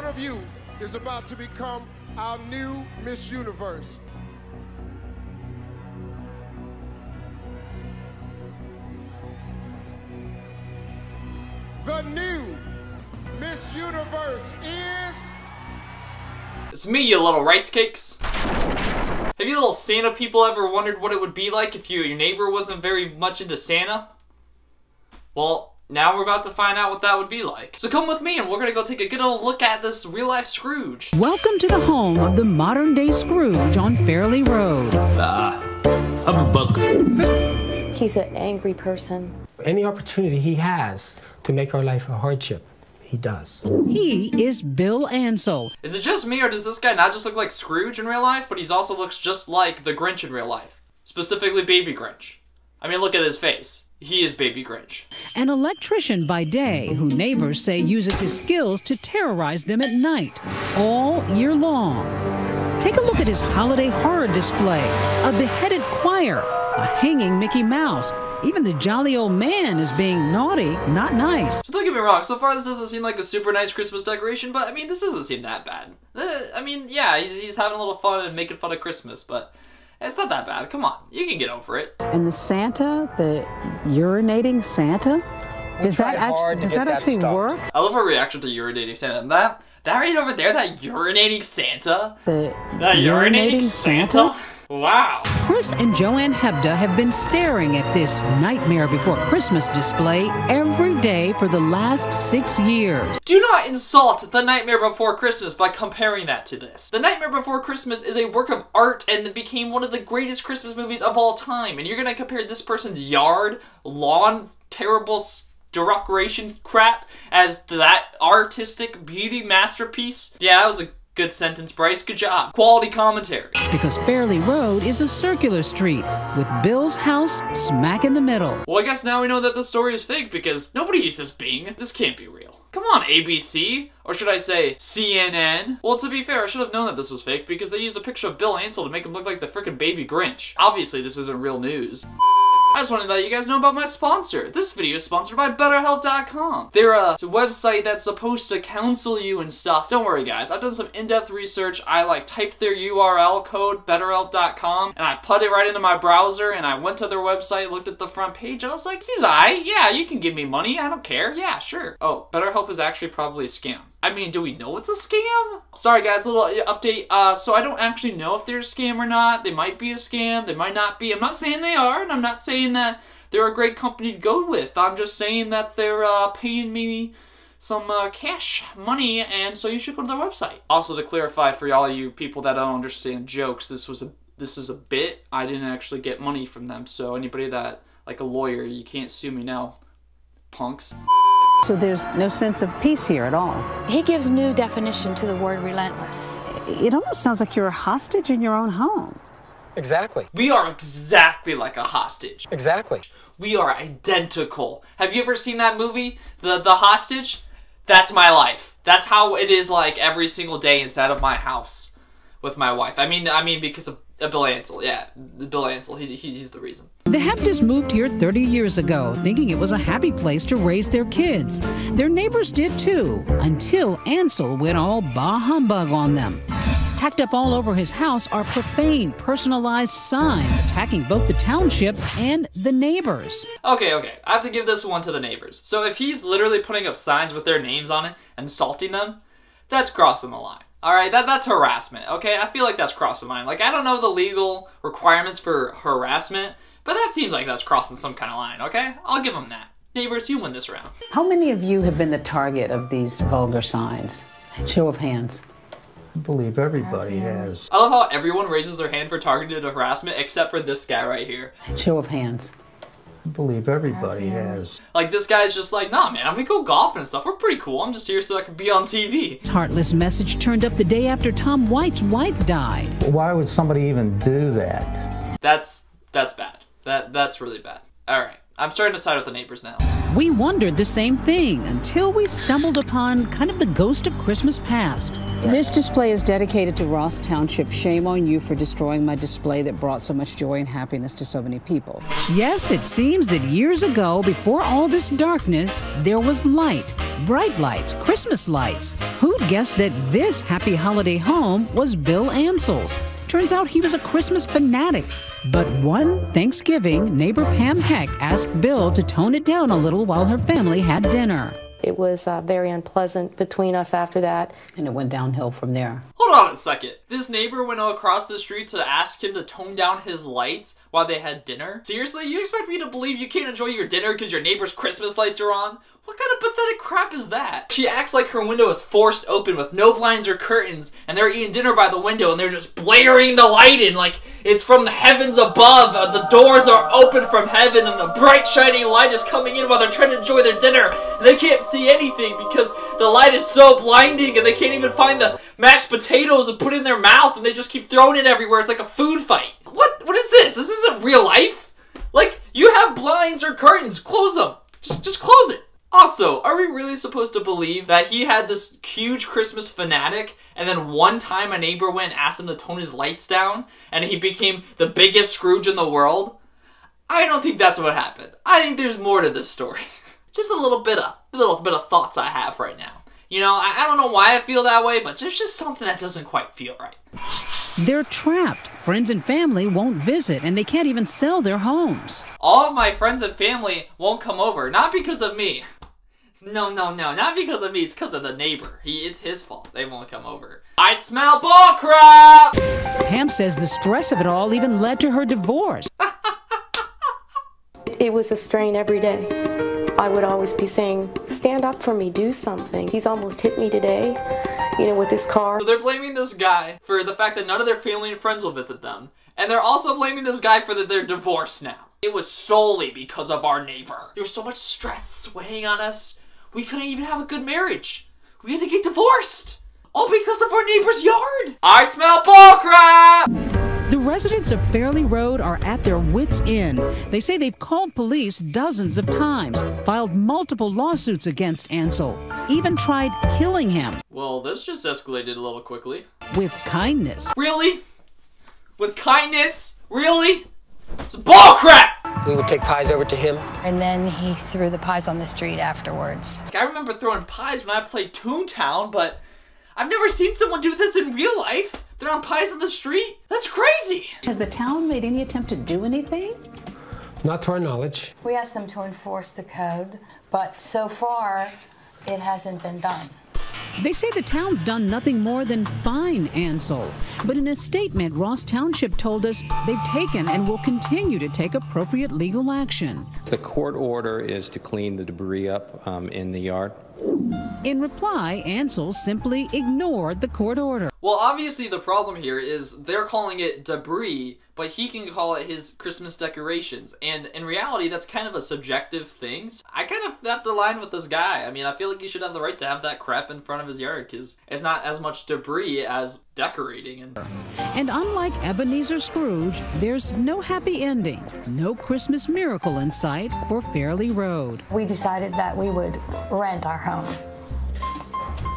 One of you is about to become our new Miss Universe. The new Miss Universe is... It's me, you little rice cakes. Have you little Santa people ever wondered what it would be like if your neighbor wasn't very much into Santa? Well, now we're about to find out what that would be like. So come with me and we're gonna go take a good old look at this real-life Scrooge. Welcome to the home of the modern-day Scrooge on Fairley Road. Humbug. He's an angry person. Any opportunity he has to make our life a hardship, he does. He is Bill Ansell. Is it just me, or does this guy not just look like Scrooge in real life, but he also looks just like the Grinch in real life? Specifically Baby Grinch. I mean, look at his face. He is Baby Grinch. An electrician by day who neighbors say uses his skills to terrorize them at night, all year long. Take a look at his holiday horror display, a beheaded choir, a hanging Mickey Mouse. Even the jolly old man is being naughty, not nice. So don't get me wrong, so far this doesn't seem like a super nice Christmas decoration, but I mean, this doesn't seem that bad. I mean, yeah, he's having a little fun and making fun of Christmas, but it's not that bad. Come on, you can get over it. And the Santa, the urinating Santa, does that actually work? I love her reaction to urinating Santa. That right over there, that urinating Santa? That urinating Santa? Wow. Chris and Joanne Hebda have been staring at this Nightmare Before Christmas display every day for the last 6 years. Do not insult The Nightmare Before Christmas by comparing that to this. The Nightmare Before Christmas is a work of art and it became one of the greatest Christmas movies of all time. And you're gonna compare this person's yard, lawn, terrible decoration crap as to that artistic beauty masterpiece? Yeah, that was a good sentence, Bryce. Good job. Quality commentary. Because Fairley Road is a circular street with Bill's house smack in the middle. Well, I guess now we know that the story is fake because nobody uses Bing. This can't be real. Come on, ABC. Or should I say, CNN? Well, to be fair, I should have known that this was fake because they used a picture of Bill Ansell to make him look like the frickin' Baby Grinch. Obviously, this isn't real news. I just wanted to let you guys know about my sponsor. This video is sponsored by BetterHelp.com. They're a website that's supposed to counsel you and stuff. Don't worry guys, I've done some in-depth research. I typed their URL code, BetterHelp.com, and I put it right into my browser and I went to their website, looked at the front page, and I was like, seems alright, yeah, you can give me money, I don't care, yeah, sure. Oh, BetterHelp is actually probably a scam. I mean, do we know it's a scam? Sorry guys, little update. So I don't actually know if they're a scam or not. They might be a scam, they might not be. I'm not saying they are, and I'm not saying that they're a great company to go with. I'm just saying that they're paying me some cash money, and so you should go to their website. Also, to clarify for all you people that don't understand jokes, this is a bit. I didn't actually get money from them, so anybody that, like a lawyer, you can't sue me now, punks. So there's no sense of peace here at all. He gives new definition to the word relentless. It almost sounds like you're a hostage in your own home. Exactly. We are exactly like a hostage. Exactly. We are identical. Have you ever seen that movie, The Hostage? That's my life. That's how it is like every single day inside of my house with my wife. I mean because of Bill Ansell. Yeah, Bill Ansell. He's the reason. The Hebdas moved here 30 years ago, thinking it was a happy place to raise their kids. Their neighbors did too, until Ansell went all bah humbug on them. Tacked up all over his house are profane, personalized signs attacking both the township and the neighbors. Okay, I have to give this one to the neighbors. So if he's literally putting up signs with their names on it and insulting them, that's crossing the line. Alright, that's harassment, okay? I feel like that's crossing the line. Like, I don't know the legal requirements for harassment, but that seems like that's crossing some kind of line, okay? I'll give them that. Neighbors, you win this round. How many of you have been the target of these vulgar signs? Show of hands. I believe everybody has. I love how everyone raises their hand for targeted harassment except for this guy right here. Show of hands. I believe everybody has. Like, this guy's just like, nah, man, we go golfing and stuff. We're pretty cool. I'm just here so I can be on TV. His heartless message turned up the day after Tom White's wife died. Why would somebody even do that? That's bad. That's really bad. All right. I'm starting to side with the neighbors now. We wondered the same thing until we stumbled upon kind of the ghost of Christmas past. This display is dedicated to Ross Township. Shame on you for destroying my display that brought so much joy and happiness to so many people. Yes, it seems that years ago, before all this darkness, there was light. Bright lights, Christmas lights. Who'd guess that this happy holiday home was Bill Ansell's? Turns out he was a Christmas fanatic. But one Thanksgiving, neighbor Pam Heck asked Bill to tone it down a little while her family had dinner. It was very unpleasant between us after that. And it went downhill from there. Hold on a second. This neighbor went across the street to ask him to tone down his lights while they had dinner? Seriously? You expect me to believe you can't enjoy your dinner because your neighbor's Christmas lights are on? What kind of pathetic crap is that? She acts like her window is forced open with no blinds or curtains, and they're eating dinner by the window, and they're just blaring the light in like it's from the heavens above. The doors are open from heaven, and the bright shining light is coming in while they're trying to enjoy their dinner, and they can't see anything because the light is so blinding, and they can't even find the mashed potatoes and put it in their mouth, and they just keep throwing it everywhere. It's like a food fight. What is this? This isn't real life. Like, you have blinds or curtains. Close them. Just close it. Also, are we really supposed to believe that he had this huge Christmas fanatic, and then one time a neighbor went and asked him to tone his lights down, and he became the biggest Scrooge in the world? I don't think that's what happened. I think there's more to this story. Just a little bit of thoughts I have right now. You know, I don't know why I feel that way, but there's just something that doesn't quite feel right. They're trapped. Friends and family won't visit, and they can't even sell their homes. All of my friends and family won't come over, not because of me. No, not because of me, it's because of the neighbor. It's his fault. They won't come over. I smell bull crap! Pam says the stress of it all even led to her divorce. It was a strain every day. I would always be saying, stand up for me, do something. He's almost hit me today, you know, with his car. So they're blaming this guy for the fact that none of their family and friends will visit them. And they're also blaming this guy for that they're divorced now. It was solely because of our neighbor. There was so much stress weighing on us. We couldn't even have a good marriage. We had to get divorced. All because of our neighbor's yard. I smell bull crap! The residents of Fairley Road are at their wits' end. They say they've called police dozens of times, filed multiple lawsuits against Ansell, even tried killing him. Well, this just escalated a little quickly. With kindness. Really? With kindness? Really? It's bull crap! We would take pies over to him. And then he threw the pies on the street afterwards. I remember throwing pies when I played Toontown, but I've never seen someone do this in real life. Throwing pies on the street? That's crazy! Has the town made any attempt to do anything? Not to our knowledge. We asked them to enforce the code, but so far, it hasn't been done. They say the town's done nothing more than fine Ansell. But in a statement, Ross Township told us they've taken and will continue to take appropriate legal action. The court order is to clean the debris up in the yard. In reply, Ansell simply ignored the court order. Well, obviously the problem here is they're calling it debris, but he can call it his Christmas decorations. And in reality, that's kind of a subjective thing. I kind of have to line with this guy. I mean, I feel like he should have the right to have that crap in front of his yard because it's not as much debris as decorating. And unlike Ebenezer Scrooge, there's no happy ending, no Christmas miracle in sight for Fairley Road. We decided that we would rent our home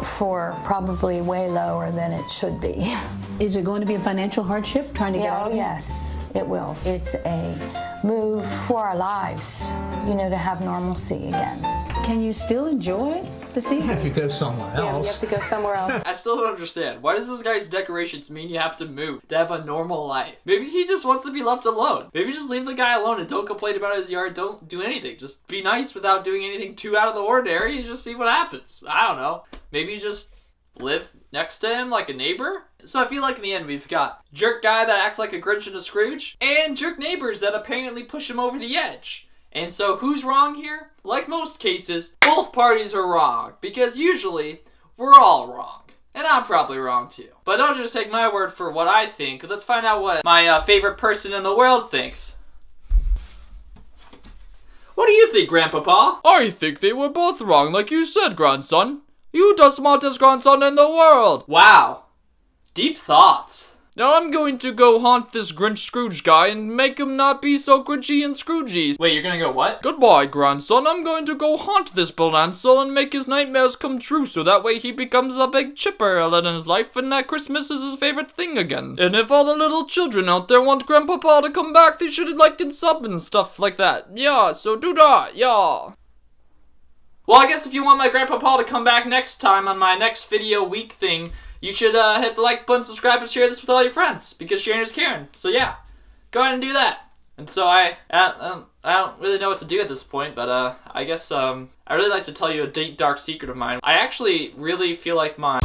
for probably way lower than it should be. Is it going to be a financial hardship trying to get out of it? Yes, it will. It's a move for our lives, you know, to have normalcy again. Can you still enjoy the season? If you go somewhere else. Yeah, you have to go somewhere else. I still don't understand. Why does this guy's decorations mean you have to move to have a normal life? Maybe he just wants to be left alone. Maybe just leave the guy alone and don't complain about his yard. Don't do anything. Just be nice without doing anything too out of the ordinary and just see what happens. I don't know. Maybe just live next to him like a neighbor? So I feel like in the end we've got jerk guy that acts like a Grinch and a Scrooge, and jerk neighbors that apparently push him over the edge. And so who's wrong here? Like most cases, both parties are wrong, because usually we're all wrong. And I'm probably wrong too. But don't just take my word for what I think. Let's find out what my favorite person in the world thinks. What do you think, Grandpapa? I think they were both wrong, like you said, grandson. You the smartest grandson in the world. Wow. Deep thoughts. Now I'm going to go haunt this Grinch Scrooge guy and make him not be so grinchy and Scroogey. Wait, you're gonna go what? Goodbye, grandson. I'm going to go haunt this Bill and make his nightmares come true so that way he becomes a big chipper in his life and that Christmas is his favorite thing again. And if all the little children out there want Grandpapa to come back, they should like and sub and stuff like that. Yeah, so do that, yeah. Well, I guess if you want my Grandpapa to come back next time on my next video week thing, you should hit the like button, subscribe, and share this with all your friends, because sharing is caring. So yeah, go ahead and do that. And so I don't really know what to do at this point, but I guess I really like to tell you a deep, dark secret of mine. I actually really feel like my